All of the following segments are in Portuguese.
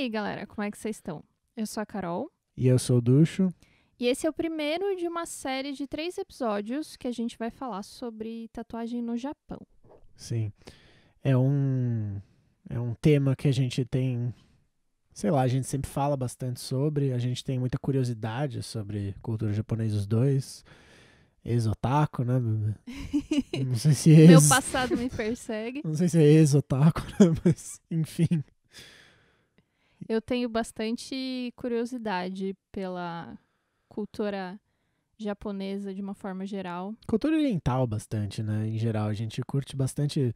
aí, galera, como é que vocês estão? Eu sou a Carol. E eu sou o Ducho. E esse é o primeiro de uma série de 3 episódios que a gente vai falar sobre tatuagem no Japão. Sim. É um tema que a gente tem, sei lá, a gente sempre fala bastante sobre, a gente tem muita curiosidade sobre cultura japonesa, os dois. Ex-otaku, né? Não sei se Meu passado me persegue. Não sei se é ex-otaku, né? Mas, enfim. Eu tenho bastante curiosidade pela cultura japonesa de uma forma geral. Cultura oriental bastante, né? Em geral, a gente curte bastante.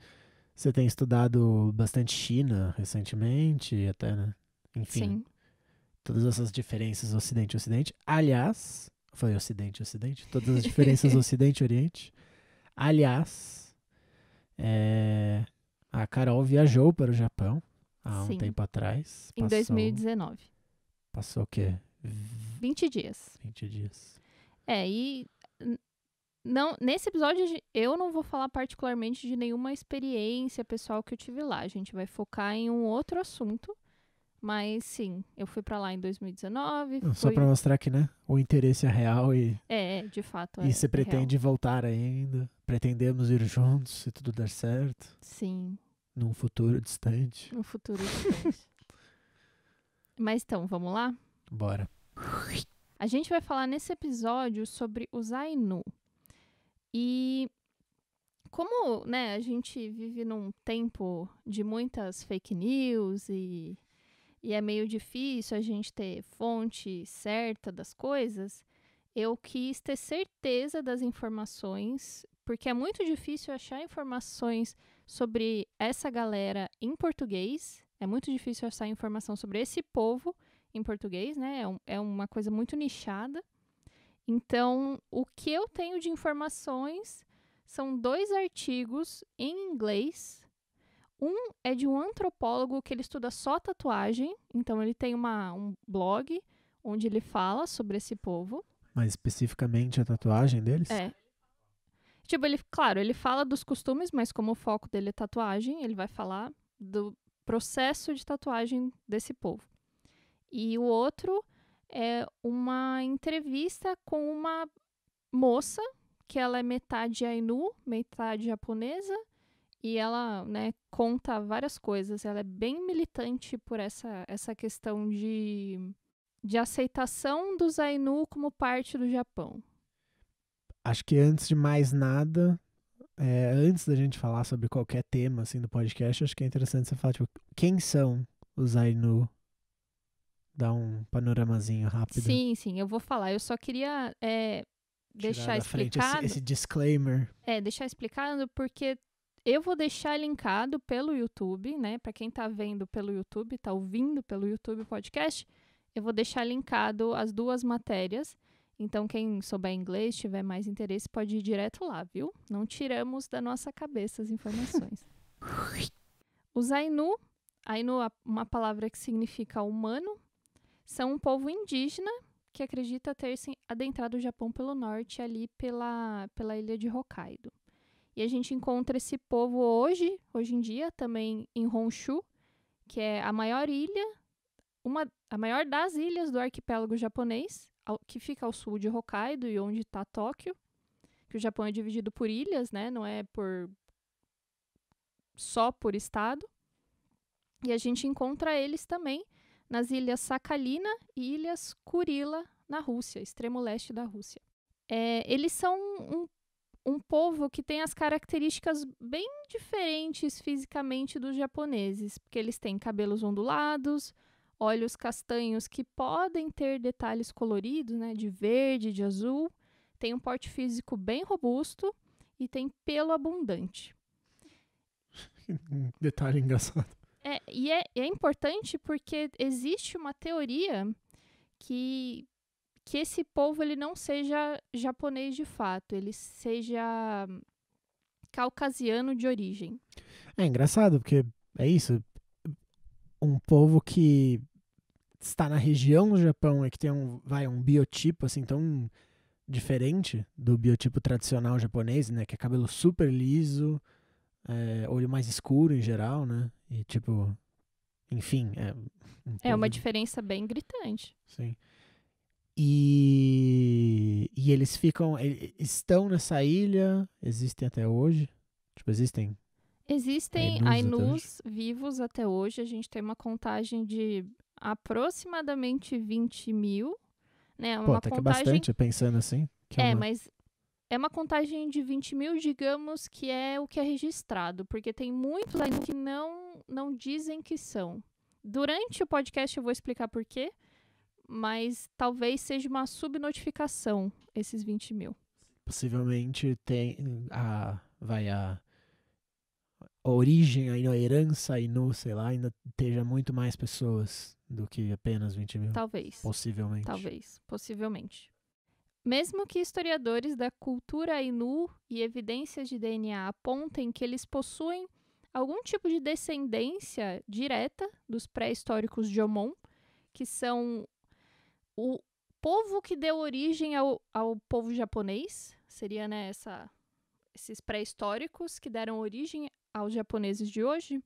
Você tem estudado bastante China recentemente, até, né? Enfim, Sim. todas essas diferenças Ocidente-Ocidente. Aliás, foi Ocidente-Ocidente? Todas as diferenças Ocidente-Oriente. Aliás, a Carol viajou para o Japão há um Sim. tempo atrás. Em 2019. Passou o quê? 20 dias. 20 dias. Não, nesse episódio eu não vou falar particularmente de nenhuma experiência pessoal que eu tive lá. A gente vai focar em um outro assunto. Mas sim, eu fui pra lá em 2019. Só pra mostrar que, né, o interesse é real e... de fato, E você pretende real. voltar ainda. Pretendemos ir juntos, se tudo der certo. Sim. Num futuro distante. No futuro distante. Mas então, vamos lá? Bora. A gente vai falar nesse episódio sobre os Ainu. E como, né, a gente vive num tempo de muitas fake news e é meio difícil a gente ter fonte certa das coisas, eu quis ter certeza das informações, porque é muito difícil achar informações sobre essa galera em português, é muito difícil achar informação sobre esse povo em português, né? É uma coisa muito nichada. Então, o que eu tenho de informações são 2 artigos em inglês. Um é de um antropólogo que ele estuda só tatuagem. Então, ele tem um blog onde ele fala sobre esse povo. Mas especificamente a tatuagem deles? Tipo, ele fala dos costumes, mas como o foco dele é tatuagem, ele vai falar do processo de tatuagem desse povo. E o outro é uma entrevista com uma moça, que ela é metade Ainu, metade japonesa, e ela, né, conta várias coisas. Ela é bem militante por essa questão de aceitação dos Ainu como parte do Japão. Acho que antes de mais nada, antes da gente falar sobre qualquer tema assim, do podcast, acho que é interessante você falar, tipo, quem são os Ainu? Dar um panoramazinho rápido. Sim, eu vou falar. Eu só queria deixar explicado. Esse disclaimer. Deixar explicado porque eu vou deixar linkado pelo YouTube, né? Para quem tá vendo pelo YouTube, tá ouvindo pelo YouTube o podcast, eu vou deixar linkado as 2 matérias. Então, quem souber inglês, tiver mais interesse, pode ir direto lá, viu? Não tiramos da nossa cabeça as informações. Os Ainu, uma palavra que significa humano, são um povo indígena que acredita ter se adentrado o Japão pelo norte, ali pela ilha de Hokkaido. E a gente encontra esse povo hoje em dia, também em Honshu, que é a maior ilha, a maior das ilhas do arquipélago japonês, que fica ao sul de Hokkaido e onde está Tóquio, que o Japão é dividido por ilhas, né? Não é só por estado. E a gente encontra eles também nas ilhas Sakhalina e ilhas Kurila, na Rússia, extremo leste da Rússia. Eles são um povo que tem as características bem diferentes fisicamente dos japoneses, porque eles têm cabelos ondulados, olhos castanhos que podem ter detalhes coloridos, né, de verde, de azul, tem um porte físico bem robusto e tem pelo abundante. Um detalhe engraçado. E é importante porque existe uma teoria que esse povo ele não seja japonês de fato, ele seja caucasiano de origem. É engraçado, porque é isso. Um povo que está na região do Japão e que tem um biotipo assim tão diferente do biotipo tradicional japonês, né? Que é cabelo super liso, olho mais escuro em geral, né? E tipo, Enfim, É uma povo. diferença bem gritante. Sim. E eles estão nessa ilha, existem até hoje. Tipo, existem Existem Ainus até hoje. Ainus vivos até hoje. A gente tem uma contagem de aproximadamente 20 mil. Né? Pô, Uma até que é contagem. bastante, pensando assim. Que é É, uma... mas é uma contagem de 20 mil, digamos, que é o que é registrado. Porque tem muitos Ainus que não dizem que são. Durante o podcast eu vou explicar por quê. Mas talvez seja uma subnotificação esses 20 mil. Possivelmente tem a origem, a herança Ainu, sei lá, ainda esteja muito mais pessoas do que apenas 20 mil. Talvez. Possivelmente. Talvez. Possivelmente. Mesmo que historiadores da cultura Ainu e evidências de DNA apontem que eles possuem algum tipo de descendência direta dos pré-históricos Jomon, que são o povo que deu origem ao povo japonês, seria, né, esses pré-históricos que deram origem aos japoneses de hoje,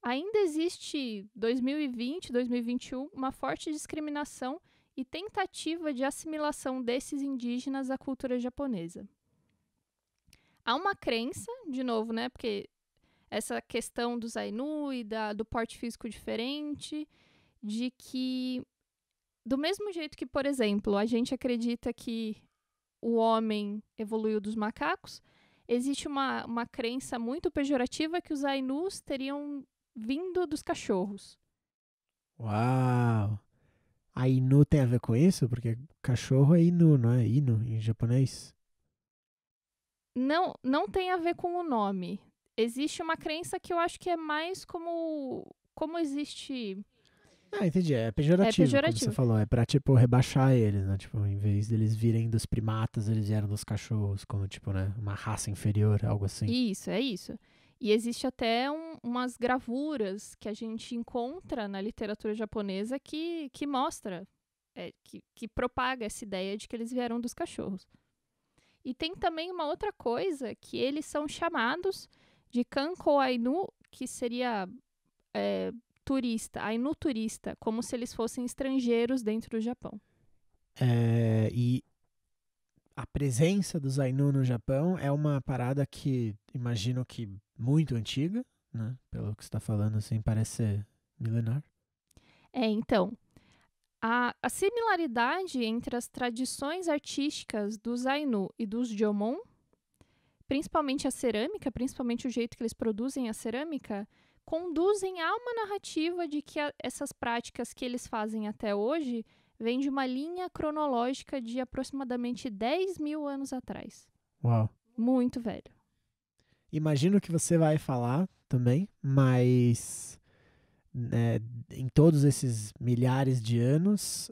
ainda existe, 2020, 2021, uma forte discriminação e tentativa de assimilação desses indígenas à cultura japonesa. Há uma crença, de novo, né, porque essa questão dos Ainu e do porte físico diferente, de que, do mesmo jeito que, por exemplo, a gente acredita que o homem evoluiu dos macacos, existe uma crença muito pejorativa que os Ainus teriam vindo dos cachorros. Uau! A Inu tem a ver com isso? Porque cachorro é Inu, não é? Inu em japonês. Não tem a ver com o nome. Existe uma crença que eu acho que é mais como existe. Ah, entendi. É pejorativo, como você falou. É pra, tipo, rebaixar eles, né? Tipo, em vez deles virem dos primatas, eles vieram dos cachorros, como, tipo, né? Uma raça inferior, algo assim. Isso, é isso. E existe até umas gravuras que a gente encontra na literatura japonesa que mostra, que propaga essa ideia de que eles vieram dos cachorros. E tem também uma outra coisa, que eles são chamados de Kanko Ainu, que seria turista, Ainu turista, como se eles fossem estrangeiros dentro do Japão. E a presença dos Ainu no Japão é uma parada que imagino que muito antiga, né? Pelo que você está falando, assim, parece ser milenar. Então, a similaridade entre as tradições artísticas dos Ainu e dos Jomon, principalmente a cerâmica, principalmente o jeito que eles produzem a cerâmica, conduzem a uma narrativa de que essas práticas que eles fazem até hoje vêm de uma linha cronológica de aproximadamente 10 mil anos atrás. Uau. Muito velho. Imagino que você vai falar também, mas né, em todos esses milhares de anos,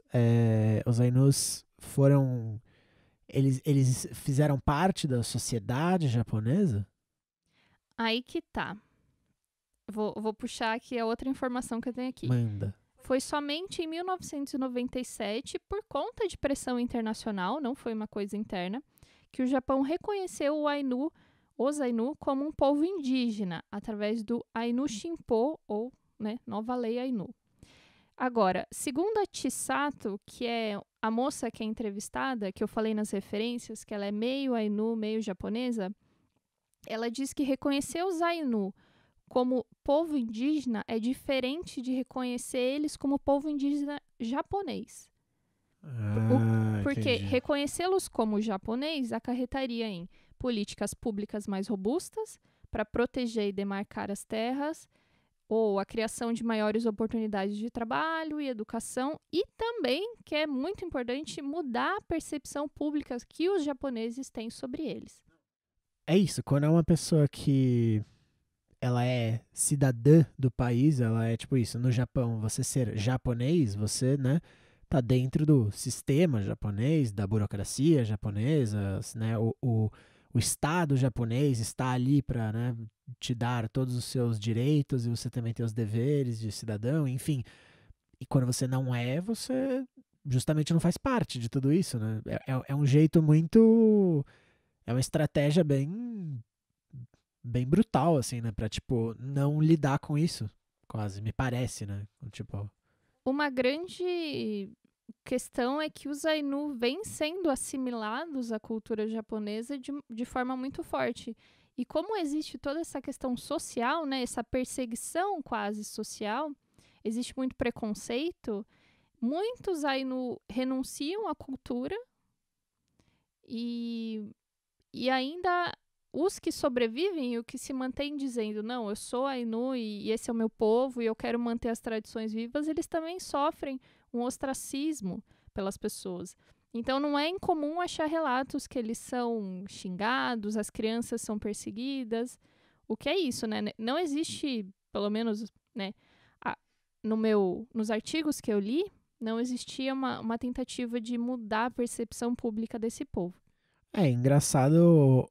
os Ainus foram... Eles fizeram parte da sociedade japonesa? Aí que tá. Vou puxar aqui a outra informação que eu tenho aqui. Manda. Foi somente em 1997, por conta de pressão internacional, não foi uma coisa interna, que o Japão reconheceu os Ainu como um povo indígena, através do Ainu Shinpo, ou Nova Lei Ainu. Agora, segundo a Chisato, que é a moça que é entrevistada, que eu falei nas referências, que ela é meio Ainu, meio japonesa, ela diz que reconhecer os Ainu como povo indígena é diferente de reconhecer eles como povo indígena japonês. Porque reconhecê-los como japonês acarretaria em políticas públicas mais robustas para proteger e demarcar as terras, ou a criação de maiores oportunidades de trabalho e educação, e também, que é muito importante, mudar a percepção pública que os japoneses têm sobre eles. É isso, quando é uma pessoa que ela é cidadã do país, ela é tipo isso, no Japão, você ser japonês, você, né, tá dentro do sistema japonês, da burocracia japonesa, né, o Estado japonês está ali para, né, te dar todos os seus direitos e você também tem os deveres de cidadão, enfim. E quando você não é, você justamente não faz parte de tudo isso, né? É um jeito muito... É uma estratégia bem brutal, assim, né? Pra, tipo, não lidar com isso. quase, me parece, né? Tipo, Uma grande questão é que os Ainu vêm sendo assimilados à cultura japonesa de forma muito forte. E como existe toda essa questão social, né, essa perseguição quase social, existe muito preconceito, muitos Ainu renunciam à cultura e, e ainda os que sobrevivem e o que se mantém dizendo, não, eu sou Ainu e esse é o meu povo e eu quero manter as tradições vivas, eles também sofrem um ostracismo pelas pessoas. Então não é incomum achar relatos que eles são xingados, as crianças são perseguidas. O que é isso, né? Não existe, pelo menos, né, nos artigos que eu li, não existia uma tentativa de mudar a percepção pública desse povo. é engraçado,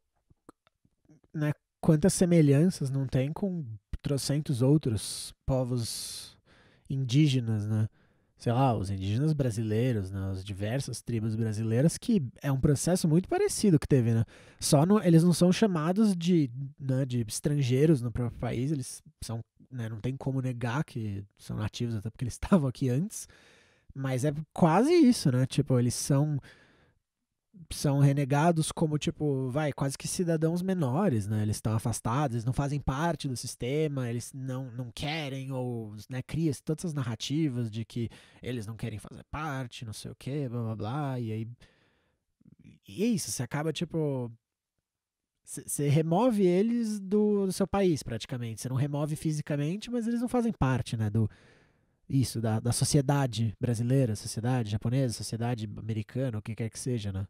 né? Quantas semelhanças não tem com trocentos outros povos indígenas, né? Sei lá, os indígenas brasileiros, né? As diversas tribos brasileiras, que é um processo muito parecido que teve, né? Só eles não são chamados né, de estrangeiros no próprio país, eles são, né, não tem como negar que são nativos, até porque eles estavam aqui antes, mas é quase isso, né? Tipo, eles são renegados como, tipo, quase que cidadãos menores, né? Eles estão afastados, eles não fazem parte do sistema, eles não querem, ou, né, cria-se todas essas narrativas de que eles não querem fazer parte, não sei o quê, blá blá blá, e aí. E é isso, você acaba, tipo. Você remove eles do seu país, praticamente. Você não remove fisicamente, mas eles não fazem parte, né? Da sociedade brasileira, sociedade japonesa, sociedade americana, o que quer que seja, né?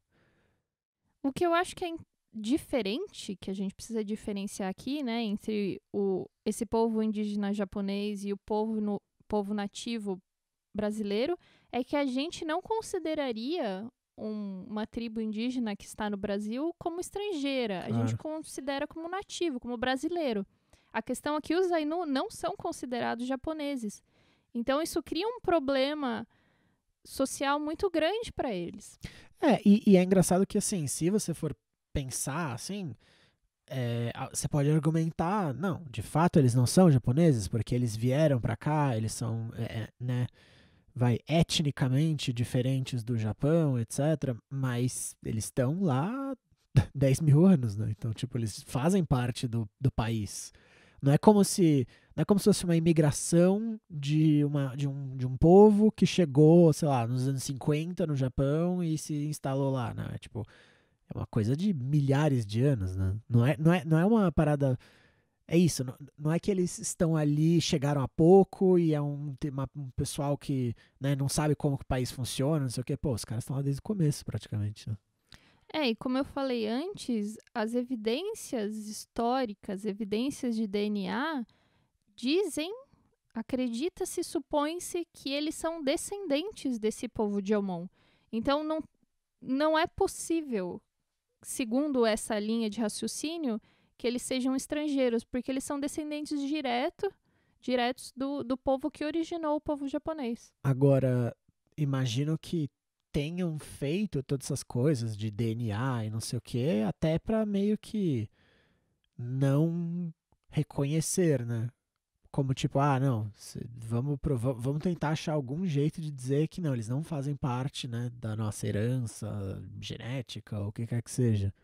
O que eu acho que é diferente, que a gente precisa diferenciar aqui, né, entre esse povo indígena japonês e o povo nativo brasileiro, é que a gente não consideraria uma tribo indígena que está no Brasil como estrangeira. A gente Claro. considera como nativo, como brasileiro. A questão é que os Ainu não são considerados japoneses. Então, isso cria um problema social muito grande para eles. E é engraçado que, assim, se você for pensar, assim, você pode argumentar, não, de fato eles não são japoneses, porque eles vieram pra cá, eles são, né, etnicamente diferentes do Japão, etc., mas eles estão lá 10 mil anos, né? Então, tipo, eles fazem parte do país. Não é como se, não é como se fosse uma imigração de um povo que chegou, sei lá, nos anos 50 no Japão e se instalou lá, né? Tipo, é uma coisa de milhares de anos, né? Não é uma parada. É isso, não é que eles estão ali, chegaram há pouco e é um pessoal que, né, não sabe como que o país funciona, não sei o quê. Pô, os caras estão lá desde o começo, praticamente, né? E como eu falei antes, as evidências históricas, evidências de DNA, dizem, acredita-se, supõe-se que eles são descendentes desse povo de Omon. Então, não é possível, segundo essa linha de raciocínio, que eles sejam estrangeiros, porque eles são descendentes diretos do povo que originou o povo japonês. Agora, imagino que tenham feito todas essas coisas de DNA e não sei o quê, até pra meio que não reconhecer, né? Como tipo, não, vamos tentar achar algum jeito de dizer que não, eles não fazem parte, né, da nossa herança genética ou o que quer que seja.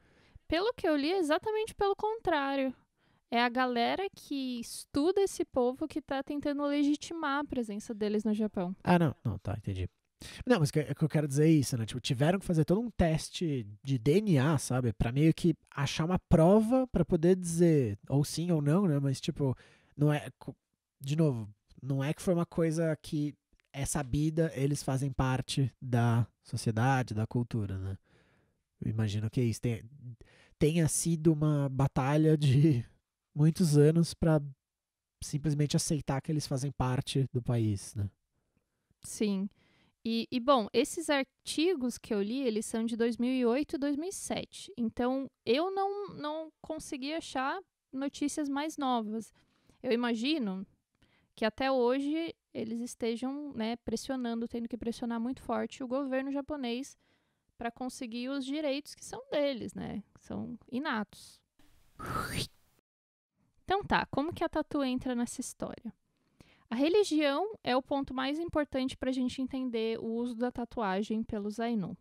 Pelo que eu li, é exatamente pelo contrário. É a galera que estuda esse povo que está tentando legitimar a presença deles no Japão. Não, tá, entendi. Não, mas o que eu quero dizer é isso, né? Tipo, tiveram que fazer todo um teste de DNA, sabe? Pra meio que achar uma prova pra poder dizer ou sim ou não, né? Mas, tipo, não é. De novo, não é que foi uma coisa que é sabida, eles fazem parte da sociedade, da cultura, né? Eu imagino que é isso. Tenha sido uma batalha de muitos anos pra simplesmente aceitar que eles fazem parte do país, né? Sim. Bom, esses artigos que eu li, eles são de 2008 e 2007. Então, eu não consegui achar notícias mais novas. Eu imagino que até hoje eles estejam, né, pressionando, tendo que pressionar muito forte o governo japonês para conseguir os direitos que são deles, né? Que são inatos. Então tá, como que a Tatu entra nessa história? A religião é o ponto mais importante para a gente entender o uso da tatuagem pelos Ainu.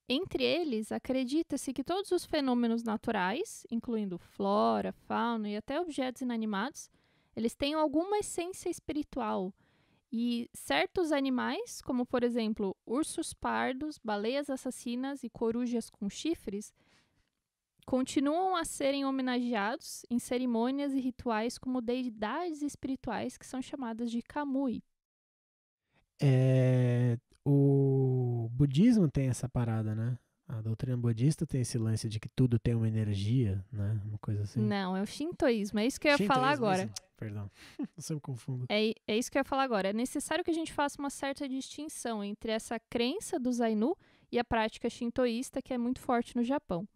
Entre eles, acredita-se que todos os fenômenos naturais, incluindo flora, fauna e até objetos inanimados, eles têm alguma essência espiritual. E certos animais, como por exemplo ursos pardos, baleias assassinas e corujas com chifres, continuam a serem homenageados em cerimônias e rituais como deidades espirituais que são chamadas de Kamui. O budismo tem essa parada, né? A doutrina budista tem esse lance de que tudo tem uma energia, né? Uma coisa assim. Não, é o shintoísmo. É isso que eu ia falar agora. Isso? Perdão, eu sempre confundo. É isso que eu ia falar agora. É necessário que a gente faça uma certa distinção entre essa crença dos Ainu e a prática shintoísta, que é muito forte no Japão.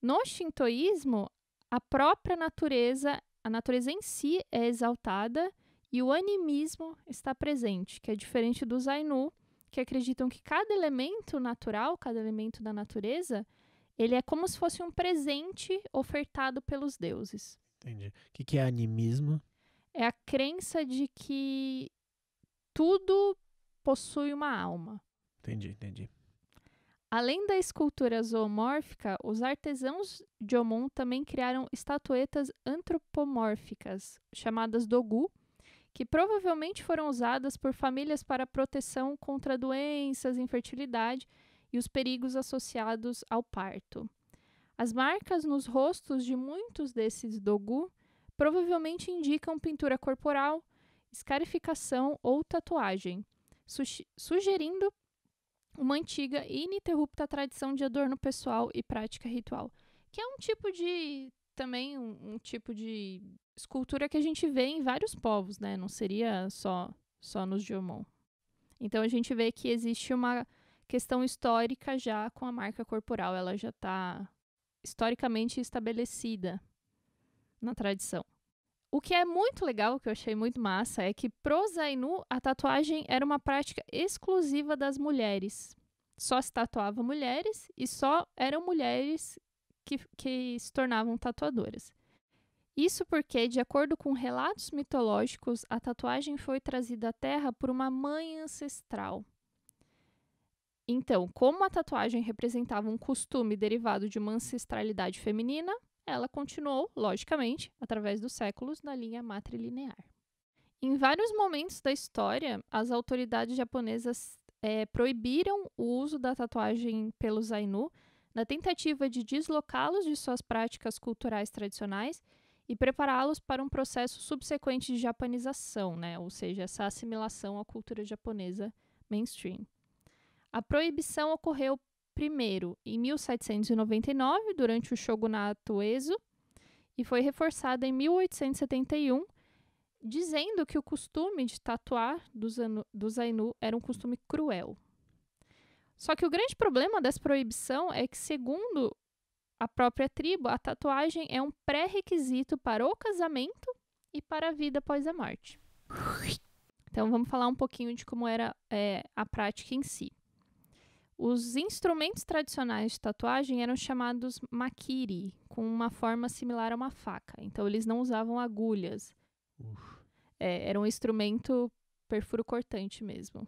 No shintoísmo, a própria natureza, a natureza em si é exaltada e o animismo está presente, que é diferente dos Ainu, que acreditam que cada elemento natural, cada elemento da natureza, ele é como se fosse um presente ofertado pelos deuses. Entendi. O que é animismo? É a crença de que tudo possui uma alma. Entendi. Além da escultura zoomórfica, os artesãos Jomon também criaram estatuetas antropomórficas, chamadas dogu, que provavelmente foram usadas por famílias para proteção contra doenças, infertilidade e os perigos associados ao parto. As marcas nos rostos de muitos desses dogu provavelmente indicam pintura corporal, escarificação ou tatuagem, sugerindo uma antiga e ininterrupta tradição de adorno pessoal e prática ritual, que é um tipo de também um tipo de escultura que a gente vê em vários povos, né? Não seria só nos Jomon. Então a gente vê que existe uma questão histórica já com a marca corporal, ela já está historicamente estabelecida na tradição. O que é muito legal, que eu achei muito massa, é que pros Ainu a tatuagem era uma prática exclusiva das mulheres. Só se tatuava mulheres e só eram mulheres que se tornavam tatuadoras. Isso porque, de acordo com relatos mitológicos, a tatuagem foi trazida à Terra por uma mãe ancestral. Então, como a tatuagem representava um costume derivado de uma ancestralidade feminina, ela continuou, logicamente, através dos séculos, na linha matrilinear. Em vários momentos da história, as autoridades japonesas proibiram o uso da tatuagem pelos Ainu na tentativa de deslocá-los de suas práticas culturais tradicionais e prepará-los para um processo subsequente de japanização, né? Ou seja, essa assimilação à cultura japonesa mainstream. A proibição ocorreu primeiro em 1799, durante o shogunato Ezo, e foi reforçada em 1871, dizendo que o costume de tatuar dos Ainu era um costume cruel. Só que o grande problema dessa proibição é que, segundo a própria tribo, a tatuagem é um pré-requisito para o casamento e para a vida após a morte. Então, vamos falar um pouquinho de como era a prática em si. Os instrumentos tradicionais de tatuagem eram chamados makiri, com uma forma similar a uma faca. Então, eles não usavam agulhas. Era um instrumento perfuro cortante mesmo.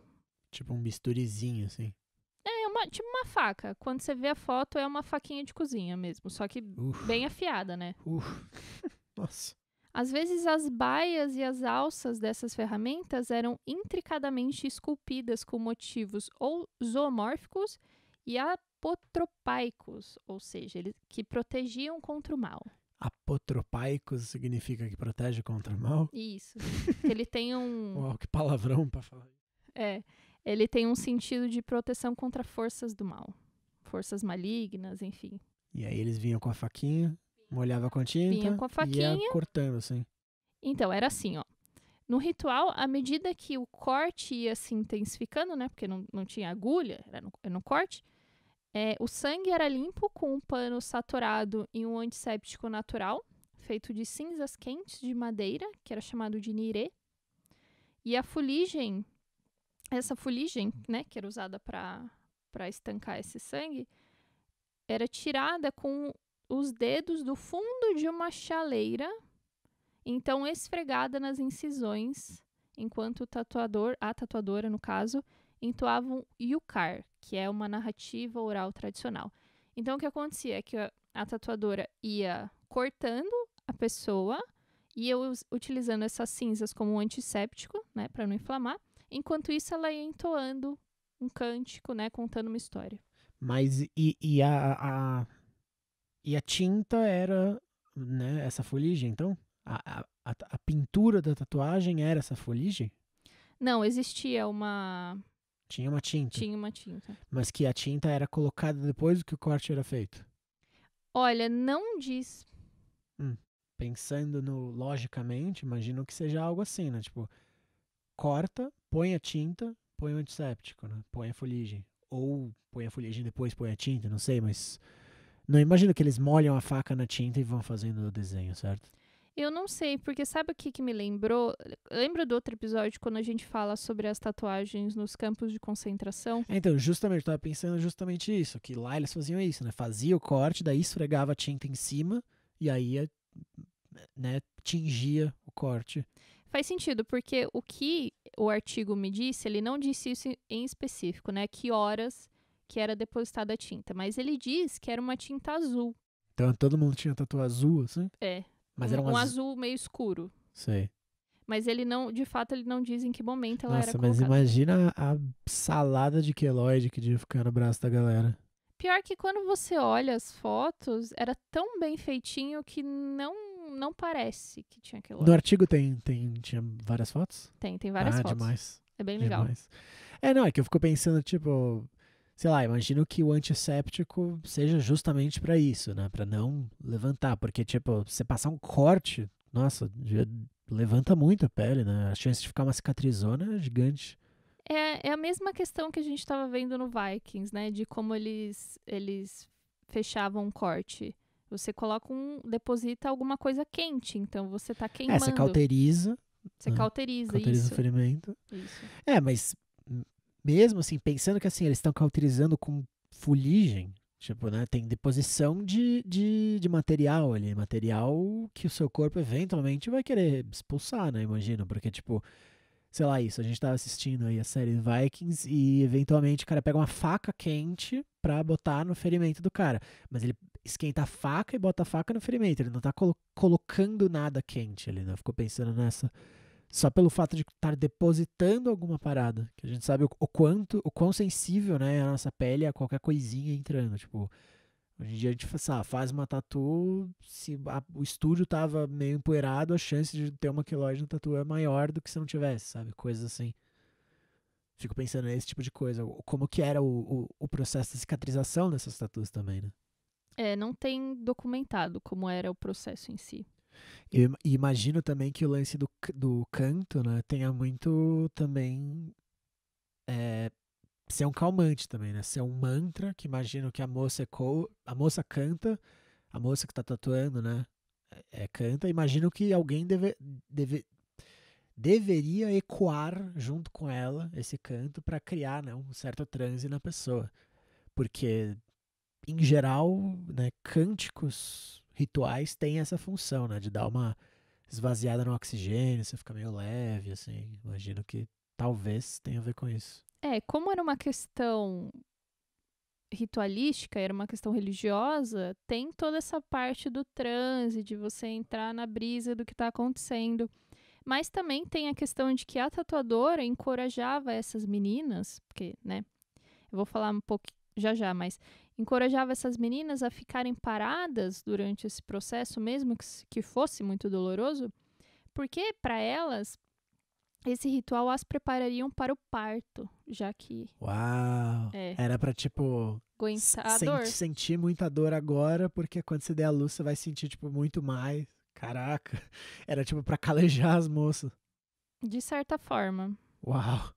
Tipo um bisturizinho, assim. Tipo uma faca. Quando você vê a foto, é uma faquinha de cozinha mesmo, só que bem afiada, né? Nossa. Às vezes, as baias e as alças dessas ferramentas eram intricadamente esculpidas com motivos ou zoomórficos e apotropaicos, ou seja, que protegiam contra o mal. Apotropaicos significa que protege contra o mal? Isso. Ele tem um... Uau, que palavrão pra falar. Ele tem um sentido de proteção contra forças do mal. Forças malignas, enfim. E aí eles vinham com a faquinha, molhava com a tinta Vinham com a faquinha. E ia cortando, assim. Então, era assim, ó. No ritual, à medida que o corte ia se intensificando, né? Porque não tinha agulha, era no corte. O sangue era limpo com um pano saturado em um antisséptico natural, feito de cinzas quentes de madeira, que era chamado de nire. E a fuligem... Essa fuligem, né, que era usada para estancar esse sangue, era tirada com os dedos do fundo de uma chaleira então esfregada nas incisões, enquanto o tatuador, a tatuadora no caso, entoavam yukar, que é uma narrativa oral tradicional. Então o que acontecia é que a tatuadora ia cortando a pessoa, ia utilizando essas cinzas como um antisséptico, né, para não inflamar. Enquanto isso, ela ia entoando um cântico, né, contando uma história. Mas e a tinta era, né, essa foligem, então? A pintura da tatuagem era essa foligem? Não, existia uma... Tinha uma tinta. Tinha uma tinta. Mas que a tinta era colocada depois que o corte era feito. Olha, não diz... Pensando no logicamente, imagino que seja algo assim, né? Tipo, corta, põe a tinta, põe o antisséptico, né? Põe a foligem. Ou põe a foligem depois põe a tinta, não sei, mas... Não imagino que eles molham a faca na tinta e vão fazendo o desenho, certo? Eu não sei, porque sabe o que me lembrou? Lembra do outro episódio quando a gente fala sobre as tatuagens nos campos de concentração? Então, justamente, eu tava pensando justamente isso, que lá eles faziam isso, né? Fazia o corte, daí esfregava a tinta em cima e aí, né, tingia o corte. Faz sentido, porque o que o artigo me disse, ele não disse isso em específico, né? Que horas que era depositada a tinta, mas ele diz que era uma tinta azul. Então todo mundo tinha tatu azul, assim? É, Mas era um azul meio escuro. Sei. Mas ele não, de fato, ele não diz em que momento ela era Nossa, mas colocada. imagina a salada de queloide que devia ficar no braço da galera. Pior que quando você olha as fotos, era tão bem feitinho que não parece que tinha aquilo. No artigo tinha várias fotos? Tem várias fotos. Demais. É bem legal. Demais. Não, é que eu fico pensando, tipo, sei lá, imagino que o antisséptico seja justamente pra isso, né? Pra não levantar, porque, tipo, você passar um corte, nossa, já levanta muito a pele, né? A chance de ficar uma cicatrizona é gigante. É a mesma questão que a gente estava vendo no Vikings, né? De como eles fechavam um corte. Você deposita alguma coisa quente, então você tá queimando. Você cauteriza. Você cauteriza Cauteriza isso. o ferimento. Isso. Mas mesmo assim, pensando que assim, eles estão cauterizando com fuligem, tipo, né? Tem deposição de material ali, material que o seu corpo eventualmente vai querer expulsar, né? Imagino, porque, tipo, sei lá, isso, a gente tava assistindo aí a série Vikings e eventualmente o cara pega uma faca quente pra botar no ferimento do cara. Mas ele esquenta a faca e bota a faca no ferimento, ele não tá colocando nada quente ali, né? Ficou pensando nessa... Só pelo fato de estar depositando alguma parada. Que a gente sabe o quão sensível, né, é a nossa pele a qualquer coisinha entrando. Tipo, hoje em dia a gente faz uma tatu, se o estúdio tava meio empoeirado, a chance de ter uma queloide na tatu é maior do que se não tivesse, sabe? Coisas assim. Fico pensando nesse tipo de coisa. Como que era o processo de cicatrização dessas tatuas também, né? Não tem documentado como era o processo em si. Eu imagino também que o lance do canto, né, tenha muito também ser um calmante também, né? Ser um mantra que imagino que a moça canta, a moça que tá tatuando, né? Canta. Imagino que alguém deveria ecoar junto com ela esse canto para criar, né, um certo transe na pessoa. Porque, em geral, né, cânticos rituais têm essa função, né? De dar uma esvaziada no oxigênio, você fica meio leve, assim. Imagino que talvez tenha a ver com isso. Como era uma questão ritualística, era uma questão religiosa, tem toda essa parte do transe, de você entrar na brisa do que está acontecendo. Mas também tem a questão de que a tatuadora encorajava essas meninas, porque, né, eu vou falar um pouco já, mas encorajava essas meninas a ficarem paradas durante esse processo, mesmo que fosse muito doloroso, porque para elas esse ritual as preparariam para o parto, já que... Uau! Era pra, tipo, aguentar a dor. Sentir muita dor agora, porque quando você der a luz, você vai sentir, tipo, muito mais. Caraca! Era, tipo, pra calejar as moças. De certa forma. Uau!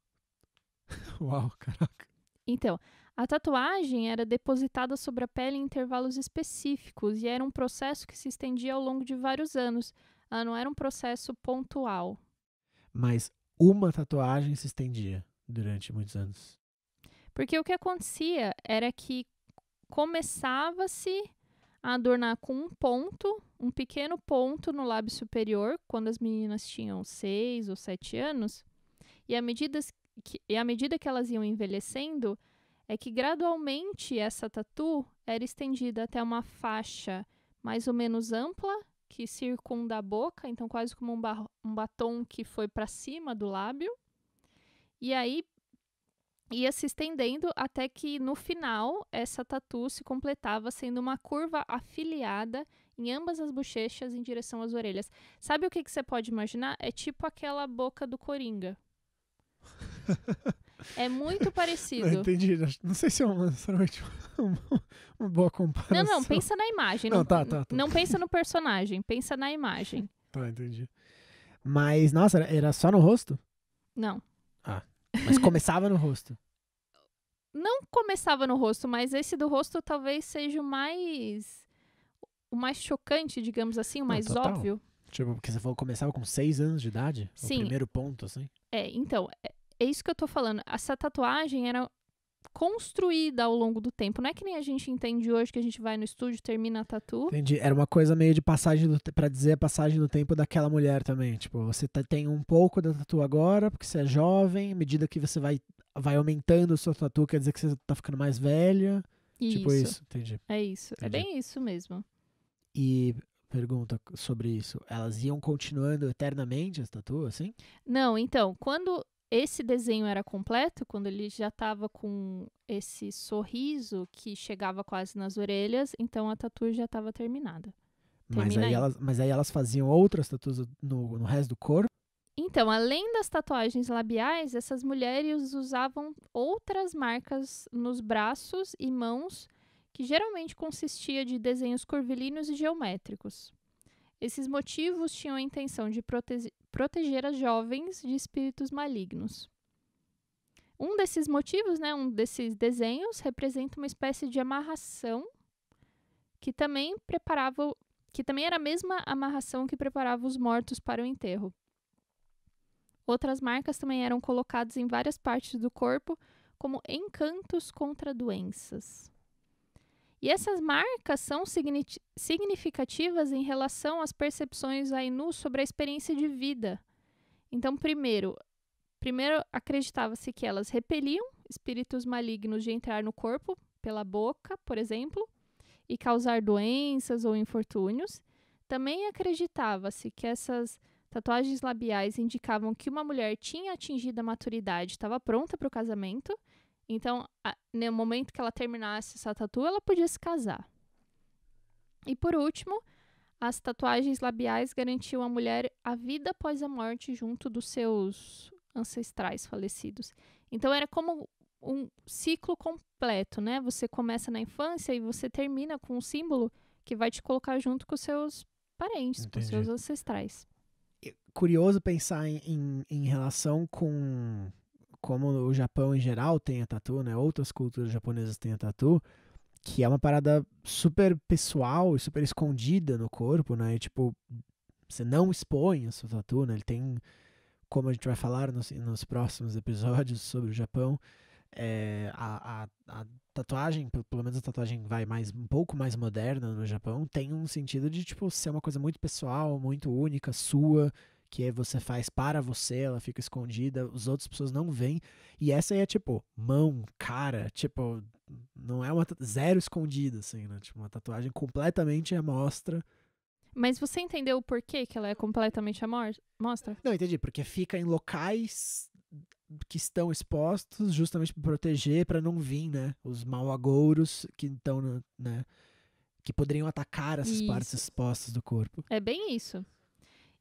Uau, caraca. Então, a tatuagem era depositada sobre a pele em intervalos específicos e era um processo que se estendia ao longo de vários anos. Ela não era um processo pontual. Mas uma tatuagem se estendia durante muitos anos. Porque o que acontecia era que começava-se a adornar com um ponto um pequeno ponto no lábio superior, quando as meninas tinham 6 ou 7 anos, e à medida que elas iam envelhecendo, é que gradualmente essa tatu era estendida até uma faixa mais ou menos ampla, que circunda a boca, então quase como um batom que foi para cima do lábio. E aí ia se estendendo até que no final essa tatu se completava sendo uma curva afiliada em ambas as bochechas em direção às orelhas. Sabe o que você pode imaginar? É tipo aquela boca do Coringa. É muito Não parecido. entendi. Não sei se é necessariamente uma boa comparação. Não, pensa na imagem. Não, tá. Não pensa no personagem, pensa na imagem. Tá, entendi. Mas, nossa, era só no rosto? Não. Mas começava no rosto. Não começava no rosto, mas esse do rosto talvez seja o mais chocante, digamos assim, o mais total. óbvio. Tipo, porque você falou que começava com 6 anos de idade? Sim. O primeiro ponto, assim? Então, é isso que eu tô falando. Essa tatuagem era construída ao longo do tempo. Não é que nem a gente entende hoje que a gente vai no estúdio, termina a tatu. Entendi. Era uma coisa meio de passagem pra dizer a passagem do tempo daquela mulher também. Tipo, você tem um pouco da tatu agora, porque você é jovem, à medida que você vai aumentando o seu tatu, quer dizer que você tá ficando mais velha. Tipo isso, entendi. É isso. Entendi. É bem isso mesmo. E pergunta sobre isso, elas iam continuando eternamente as tatuas, assim? Não, então, quando esse desenho era completo, quando ele já estava com esse sorriso que chegava quase nas orelhas, então a tatu já estava terminada. Mas aí elas faziam outras tatuas no resto do corpo? Então, além das tatuagens labiais, essas mulheres usavam outras marcas nos braços e mãos, que geralmente consistia de desenhos curvilíneos e geométricos. Esses motivos tinham a intenção de proteger as jovens de espíritos malignos. Um desses motivos, um desses desenhos, representa uma espécie de amarração que também era a mesma amarração que preparava os mortos para o enterro. Outras marcas também eram colocadas em várias partes do corpo como encantos contra doenças. E essas marcas são significativas em relação às percepções Ainu sobre a experiência de vida. Então, primeiro acreditava-se que elas repeliam espíritos malignos de entrar no corpo pela boca, por exemplo, e causar doenças ou infortúnios. Também acreditava-se que essas tatuagens labiais indicavam que uma mulher tinha atingido a maturidade, estava pronta para o casamento. Então, no momento que ela terminasse essa tatu, ela podia se casar. E por último, as tatuagens labiais garantiam à mulher a vida após a morte junto dos seus ancestrais falecidos. Então, era como um ciclo completo, né? Você começa na infância e você termina com um símbolo que vai te colocar junto com os seus parentes, com os seus ancestrais. Curioso pensar em relação com como o Japão em geral tem a tatu, né? Outras culturas japonesas têm a tatu, que é uma parada super pessoal e super escondida no corpo, né? E, tipo, você não expõe a sua tatu, né? Ele tem, como a gente vai falar nos próximos episódios sobre o Japão, a tatuagem, pelo menos a tatuagem um pouco mais moderna no Japão, tem um sentido de, tipo, ser uma coisa muito pessoal, muito única, sua, que você faz para você, ela fica escondida, as outras pessoas não veem. E essa aí é, tipo, mão, cara, tipo, não é zero escondida, assim, né? Tipo, uma tatuagem completamente à mostra. Mas você entendeu o porquê que ela é completamente à mostra? Não, entendi, porque fica em locais que estão expostos justamente para proteger, para não vir, né, os mal-agouros que estão, né, que poderiam atacar essas partes expostas do corpo. É bem isso.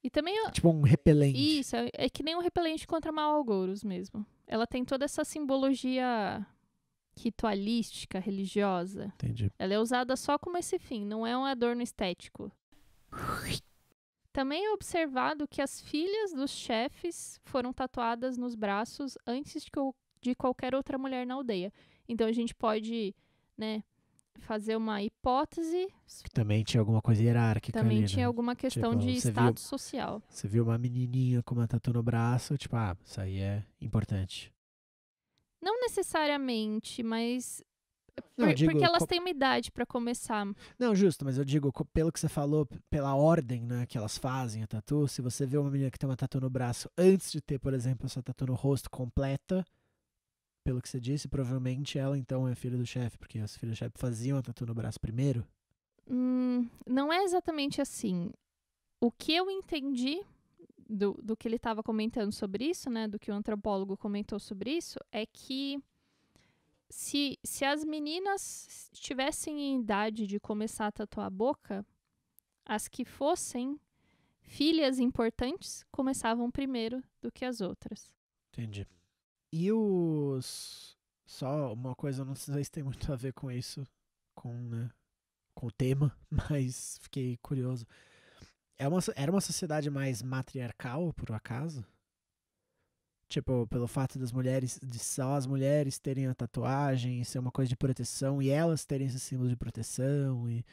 E também tipo um repelente. Isso, é que nem um repelente contra mal-agouros mesmo. Ela tem toda essa simbologia ritualística, religiosa. Entendi. Ela é usada só como esse fim, não é um adorno estético. Também é observado que as filhas dos chefes foram tatuadas nos braços antes de qualquer outra mulher na aldeia. Então a gente pode, né, fazer uma hipótese. Que também tinha alguma coisa hierárquica também ali, tinha né? alguma questão de status social. Você viu uma menininha com uma tatu no braço, tipo, isso aí é importante. Não necessariamente, mas Não, eu digo, porque elas têm uma idade pra começar. Não, justo, mas eu digo, pelo que você falou, pela ordem, né, que elas fazem a tatu, se você vê uma menina que tem uma tatu no braço antes de ter, por exemplo, essa tatu no rosto completa, pelo que você disse, provavelmente ela então é filha do chefe, porque as filhas do chefe faziam a tatu no braço primeiro. Não é exatamente assim. O que eu entendi do que ele estava comentando sobre isso, né, do que o antropólogo comentou sobre isso, é que se as meninas estivessem em idade de começar a tatuar a boca, as que fossem filhas importantes começavam primeiro do que as outras. Entendi. E só uma coisa, não sei se tem muito a ver com isso, né, com o tema, mas fiquei curioso. Era uma sociedade mais matriarcal, por acaso? Tipo, pelo fato das mulheres, de só as mulheres terem a tatuagem, ser uma coisa de proteção, e elas terem esse símbolo de proteção, e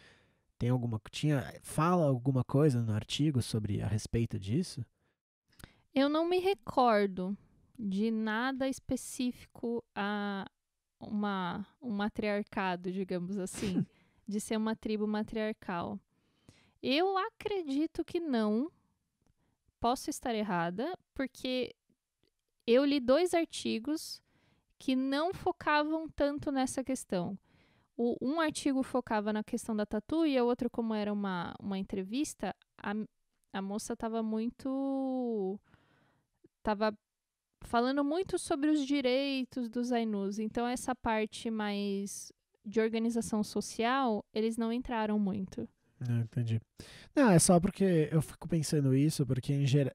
fala alguma coisa no artigo a respeito disso? Eu não me recordo de nada específico a um matriarcado, digamos assim, de ser uma tribo matriarcal. Eu acredito que não. Posso estar errada, porque eu li 2 artigos que não focavam tanto nessa questão. Um artigo focava na questão da tatu e o outro, como era uma entrevista, a moça estava falando muito sobre os direitos dos Ainus. Então, essa parte mais de organização social, eles não entraram muito. Não, entendi. Não, é só porque eu fico pensando isso, porque em geral,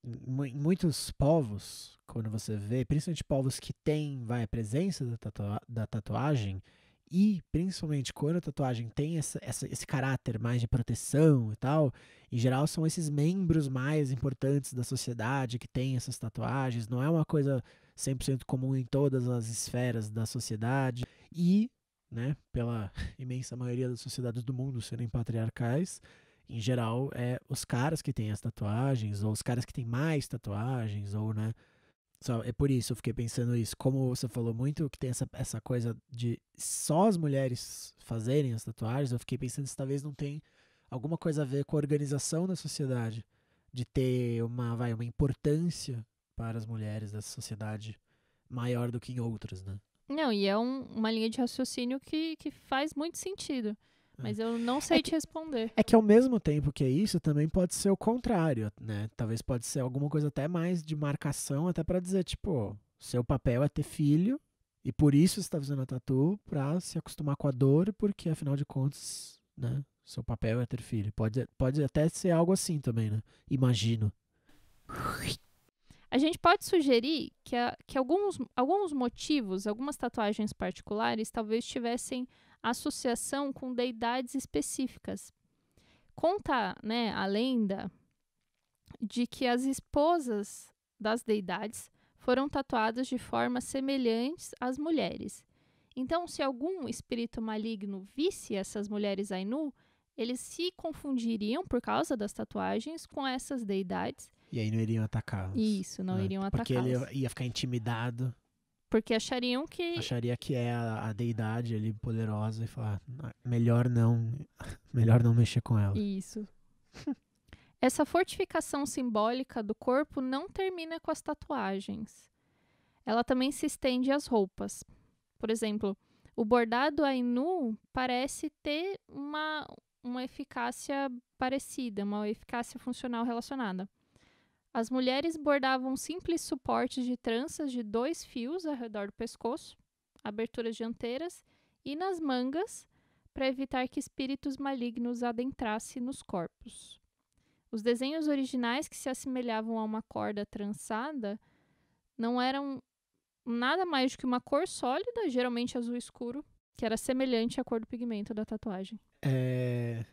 em muitos povos, quando você vê, principalmente povos que têm, a presença da tatuagem, e principalmente quando a tatuagem tem esse caráter mais de proteção e tal, em geral são esses membros mais importantes da sociedade que têm essas tatuagens, não é uma coisa 100% comum em todas as esferas da sociedade, e, né, pela imensa maioria das sociedades do mundo serem patriarcais, em geral, é os caras que têm as tatuagens, ou os caras que têm mais tatuagens, ou, né? É por isso eu fiquei pensando isso. Como você falou muito que tem essa coisa de só as mulheres fazerem as tatuagens, eu fiquei pensando se talvez não tem alguma coisa a ver com a organização da sociedade, de ter uma importância para as mulheres da sociedade maior do que em outras, né? Não, e é uma linha de raciocínio que faz muito sentido. Mas eu não sei te responder. É que ao mesmo tempo que é isso, também pode ser o contrário, né? Talvez pode ser alguma coisa até mais de marcação, até pra dizer, tipo, seu papel é ter filho, e por isso você tá fazendo a tatu, pra se acostumar com a dor, porque afinal de contas, né? Seu papel é ter filho. Pode até ser algo assim também, né? Imagino. A gente pode sugerir que alguns motivos, algumas tatuagens particulares, talvez tivessem associação com deidades específicas. Conta, né, a lenda de que as esposas das deidades foram tatuadas de formas semelhantes às mulheres. Então, se algum espírito maligno visse essas mulheres Ainu, eles se confundiriam por causa das tatuagens com essas deidades. E aí não iriam atacá-los. Isso, não iriam porque atacá-los. Porque ele ia ficar intimidado. Porque achariam que... Acharia que é a deidade ali poderosa e falar, melhor não mexer com ela. Isso. Essa fortificação simbólica do corpo não termina com as tatuagens. Ela também se estende às roupas. Por exemplo, o bordado Ainu parece ter uma eficácia parecida, uma eficácia funcional relacionada. As mulheres bordavam simples suportes de tranças de 2 fios ao redor do pescoço, aberturas dianteiras e nas mangas, para evitar que espíritos malignos adentrassem nos corpos. Os desenhos originais que se assemelhavam a uma corda trançada não eram nada mais do que uma cor sólida, geralmente azul escuro, que era semelhante à cor do pigmento da tatuagem. É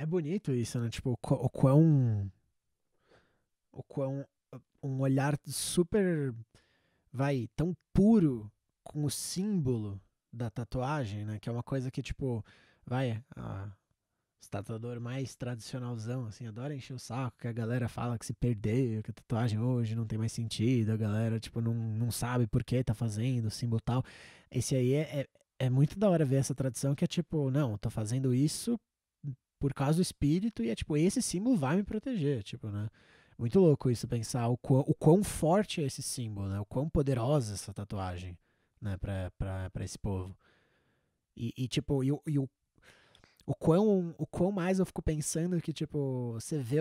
bonito isso, né? Tipo, o quão um olhar super, tão puro com o símbolo da tatuagem, né? Que é uma coisa que, tipo, os tatuadores mais tradicionalzão, assim, adora encher o saco, que a galera fala que se perdeu, que a tatuagem hoje não tem mais sentido, a galera, tipo, não sabe por que tá fazendo, o símbolo tal. Esse aí é muito da hora ver essa tradição que é tipo, não, tô fazendo isso por causa do espírito e é tipo, esse símbolo vai me proteger, tipo, né? Muito louco isso, pensar o quão forte é esse símbolo, né? O quão poderosa essa tatuagem, né, pra esse povo. Tipo, o quão mais eu fico pensando que, tipo, você vê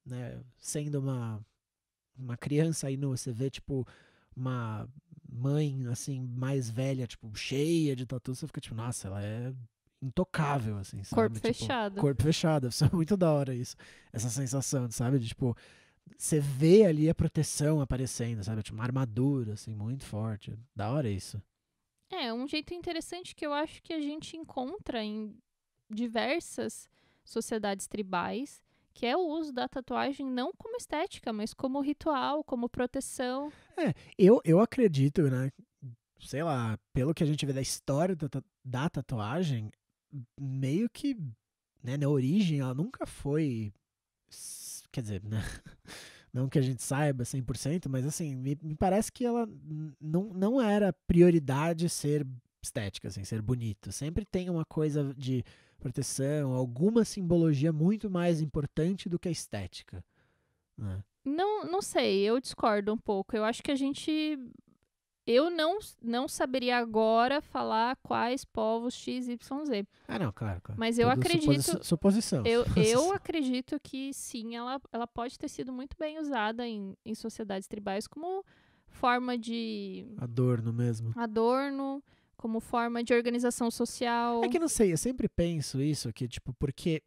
né, sendo uma criança aí no, você vê, tipo, uma mãe, assim, mais velha, tipo, cheia de tatu, você fica, tipo, nossa, ela é intocável, assim, Corpo sabe? Tipo, fechado. corpo fechado, isso é muito da hora isso, essa sensação, sabe? De, tipo, você vê ali a proteção aparecendo, sabe? Tipo, uma armadura, assim, muito forte. Da hora isso. É, um jeito interessante que eu acho que a gente encontra em diversas sociedades tribais, que é o uso da tatuagem não como estética, mas como ritual, como proteção. Eu acredito, né? Sei lá, pelo que a gente vê da história da tatuagem, meio que, né, na origem, ela nunca foi. Quer dizer, né? Não que a gente saiba 100%, mas assim, me parece que ela não era prioridade ser estética, assim, ser bonito. Sempre tem uma coisa de proteção, alguma simbologia muito mais importante do que a estética, né? Não, não sei, eu discordo um pouco. Eu acho que a gente. Eu não saberia agora falar quais povos X, Y, Z. Ah, não, claro, claro. Mas eu Tudo acredito. suposição. Eu acredito que sim, ela pode ter sido muito bem usada em sociedades tribais como forma de Adorno mesmo. adorno, como forma de organização É social. que eu não sei, eu sempre penso isso, que, tipo, porque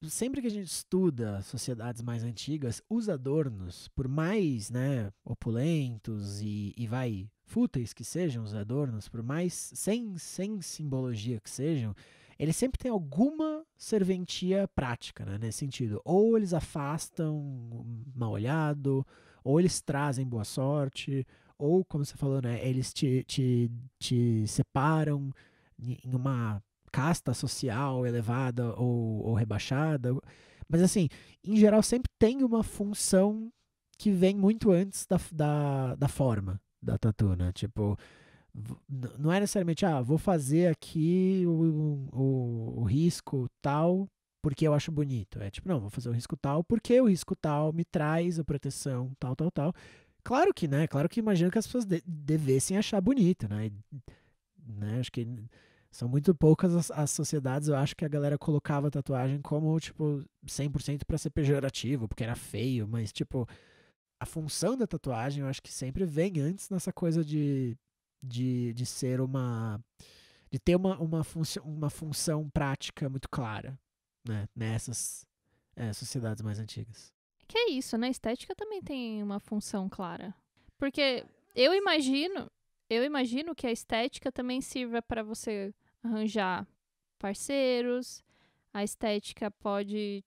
sempre que a gente estuda sociedades mais antigas, os adornos, por mais, né, opulentos e vai, fúteis que sejam os adornos, por mais sem simbologia que sejam, eles sempre têm alguma serventia prática, né, nesse sentido. Ou eles afastam o mal olhado, ou eles trazem boa sorte, ou, como você falou, né, eles te separam em uma casta social elevada ou rebaixada. Mas, assim, em geral, sempre tem uma função que vem muito antes da forma da tatu, né? Tipo, não é necessariamente, vou fazer aqui o risco tal porque eu acho bonito. É tipo, não, vou fazer o risco tal porque o risco tal me traz a proteção tal, tal, tal. Claro que, né? Claro que imagino que as pessoas devessem achar bonito, né? Acho que são muito poucas as sociedades, eu acho que a galera colocava a tatuagem como, tipo, 100% pra ser pejorativo, porque era feio, mas, tipo, a função da tatuagem eu acho que sempre vem antes nessa coisa de ser de ter uma função prática muito clara, né? Nessas sociedades mais antigas. Que é isso, né? Estética também tem uma função clara. Porque eu imagino, eu imagino que a estética também sirva para você arranjar parceiros. A estética pode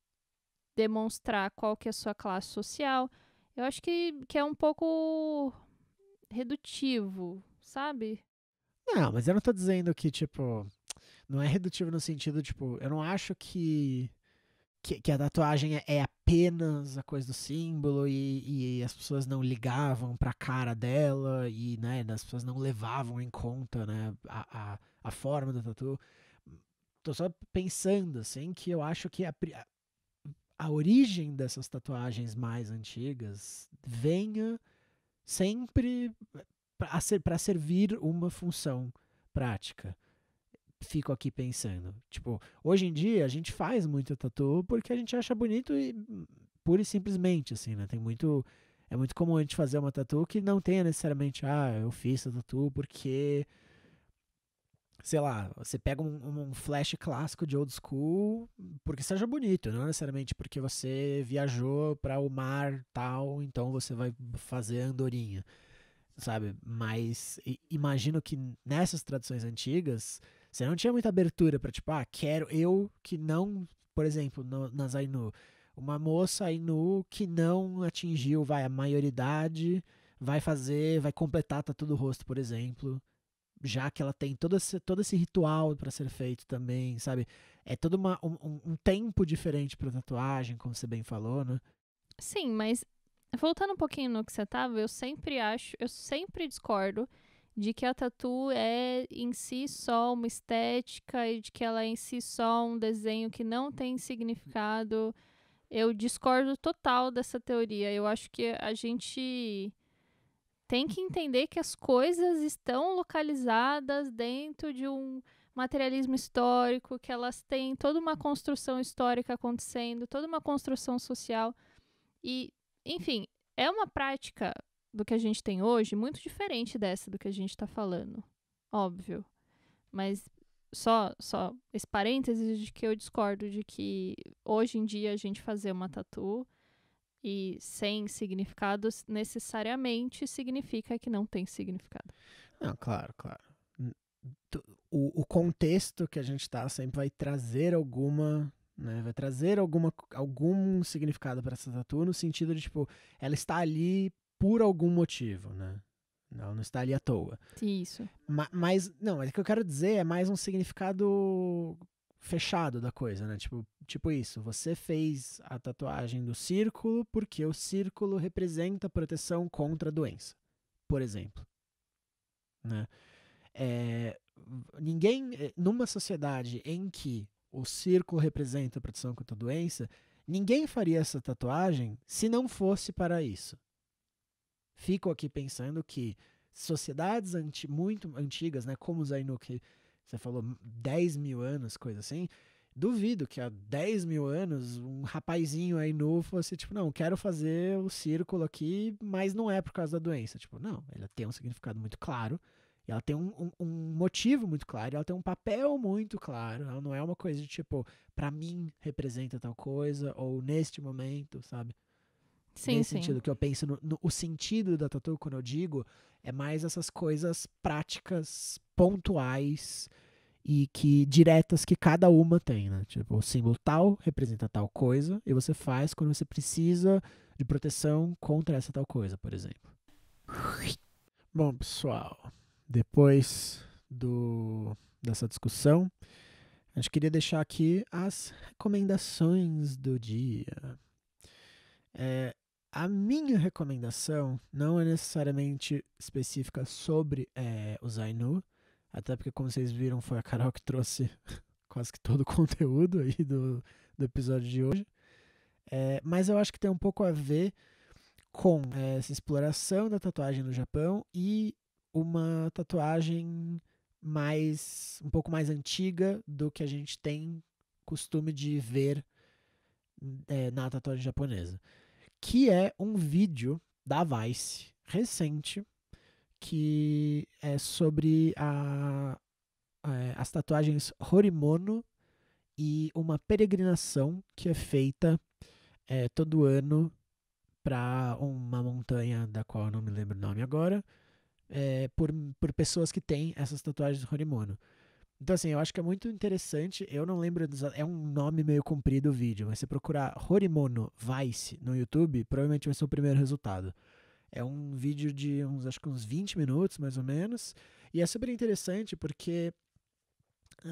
demonstrar qual que é a sua classe social. Eu acho que é um pouco redutivo, sabe? Não, mas eu não tô dizendo que, tipo, não é redutivo no sentido, tipo, eu não acho que a tatuagem é apenas a coisa do símbolo e as pessoas não ligavam pra cara dela e, né, as pessoas não levavam em conta, né, a forma da tatu. Tô só pensando, assim, que eu acho que a origem dessas tatuagens mais antigas venha sempre para servir uma função prática. Fico aqui pensando. Tipo, hoje em dia a gente faz muito tatu porque a gente acha bonito e pura e simplesmente, assim, né? Tem muito. É muito comum a gente fazer uma tatu que não tenha necessariamente, eu fiz a tatu porque, sei lá, você pega um flash clássico de old school porque seja bonito, não necessariamente porque você viajou para o mar tal, então você vai fazer andorinha, sabe? Mas imagino que nessas tradições antigas você não tinha muita abertura pra tipo, quero eu que não, por exemplo, nas Ainu, uma moça Ainu que não atingiu, a maioridade, vai completar tatu do rosto, por exemplo, já que ela tem todo esse ritual para ser feito também, sabe? É todo um tempo diferente para tatuagem, como você bem falou, né? Sim, mas voltando um pouquinho no que você tava, eu sempre discordo de que a tatu é em si só uma estética e de que ela é em si só um desenho que não tem significado. Eu discordo total dessa teoria. Eu acho que a gente tem que entender que as coisas estão localizadas dentro de um materialismo histórico, que elas têm toda uma construção histórica acontecendo, toda uma construção social. E, enfim, é uma prática do que a gente tem hoje muito diferente dessa do que a gente está falando. Óbvio. Mas só esse parênteses de que eu discordo de que hoje em dia a gente fazer uma tatu e sem significados necessariamente significa que não tem significado. Não, claro, claro. O contexto que a gente tá sempre vai trazer alguma, né? Vai trazer algum significado para essa tatu no sentido de, tipo, ela está ali por algum motivo, né? Ela não está ali à toa. Isso. Mas o que eu quero dizer é mais um significado fechado da coisa, né? Tipo isso, você fez a tatuagem do círculo porque o círculo representa proteção contra a doença, por exemplo, né? Ninguém, numa sociedade em que o círculo representa a proteção contra a doença, ninguém faria essa tatuagem se não fosse para isso. Fico aqui pensando que sociedades muito antigas, né, como os Ainu, que você falou 10 mil anos, coisa assim, duvido que há 10 mil anos um rapazinho Ainu fosse tipo, não, quero fazer o círculo aqui, mas não é por causa da doença. Tipo, não, ela tem um significado muito claro, e ela tem um motivo muito claro, e ela tem um papel muito claro. Ela não é uma coisa de tipo, pra mim representa tal coisa, ou neste momento, sabe? Sim, Nesse sim. sentido que eu penso o sentido da tatu, quando eu digo, é mais essas coisas práticas, pontuais e que diretas que cada uma tem, né? Tipo, o símbolo tal representa tal coisa e você faz quando você precisa de proteção contra essa tal coisa, por exemplo. Bom, pessoal, depois dessa discussão, a gente queria deixar aqui as recomendações do dia. A minha recomendação não é necessariamente específica sobre os Ainu, até porque, como vocês viram, foi a Carol que trouxe quase que todo o conteúdo aí do episódio de hoje. Mas eu acho que tem um pouco a ver com essa exploração da tatuagem no Japão e uma tatuagem um pouco mais antiga do que a gente tem costume de ver na tatuagem japonesa, que é um vídeo da Vice recente que é sobre as tatuagens Horimono e uma peregrinação que é feita todo ano para uma montanha da qual eu não me lembro o nome agora, por pessoas que têm essas tatuagens Horimono. Então, assim, eu acho que é muito interessante. Eu não lembro. É um nome meio comprido o vídeo, mas se procurar Horimono Vice no YouTube, provavelmente vai ser o primeiro resultado. É um vídeo de acho que uns 20 minutos, mais ou menos. E é super interessante porque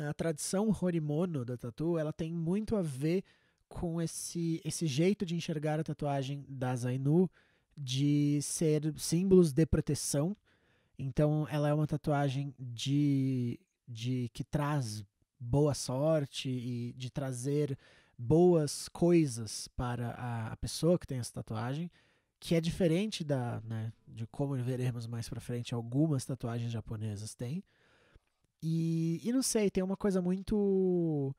a tradição Horimono da tatu, ela tem muito a ver com esse jeito de enxergar a tatuagem das Ainu de ser símbolos de proteção. Então, ela é uma tatuagem que traz boa sorte e de trazer boas coisas para a pessoa que tem essa tatuagem, que é diferente de como veremos mais pra frente algumas tatuagens japonesas têm. E não sei, tem uma coisa muito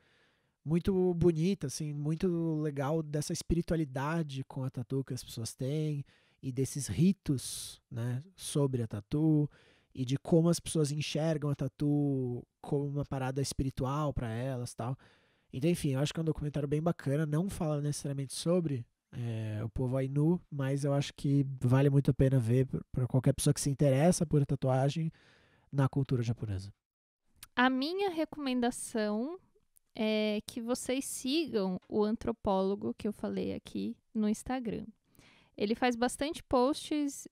bonita, assim, muito legal dessa espiritualidade com a tatu que as pessoas têm e desses ritos, né, sobre a tatu e de como as pessoas enxergam a tatu como uma parada espiritual para elas, tal. Então, enfim, eu acho que é um documentário bem bacana, não fala necessariamente sobre o povo Ainu, mas eu acho que vale muito a pena ver para qualquer pessoa que se interessa por tatuagem na cultura japonesa. A minha recomendação é que vocês sigam o antropólogo que eu falei aqui no Instagram. Ele faz bastante posts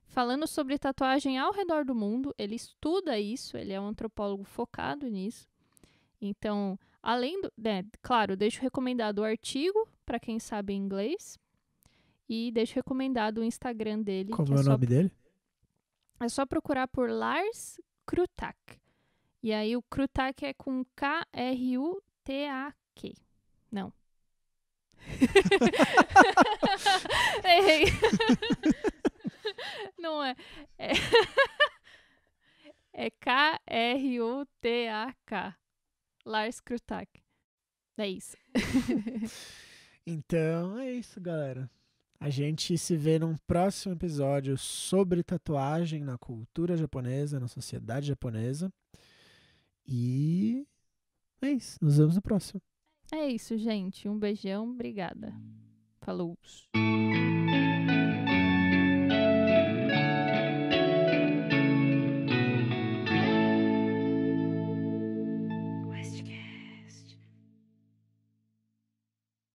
falando sobre tatuagem ao redor do mundo. Ele estuda isso, ele é um antropólogo focado nisso. Então, além do... claro, deixo recomendado o artigo, para quem sabe inglês. E deixo recomendado o Instagram dele. Como é o nome dele? É só procurar por Lars Krutak. E aí o Krutak é com K-R-U-T-A-Q. Não. Errei. Não é. É K-R-U-T-A-K. Lars Krutak. É isso. Então, é isso, galera. A gente se vê num próximo episódio sobre tatuagem na cultura japonesa, na sociedade japonesa. E é isso. Nos vemos no próximo. É isso, gente. Um beijão. Obrigada. Falou.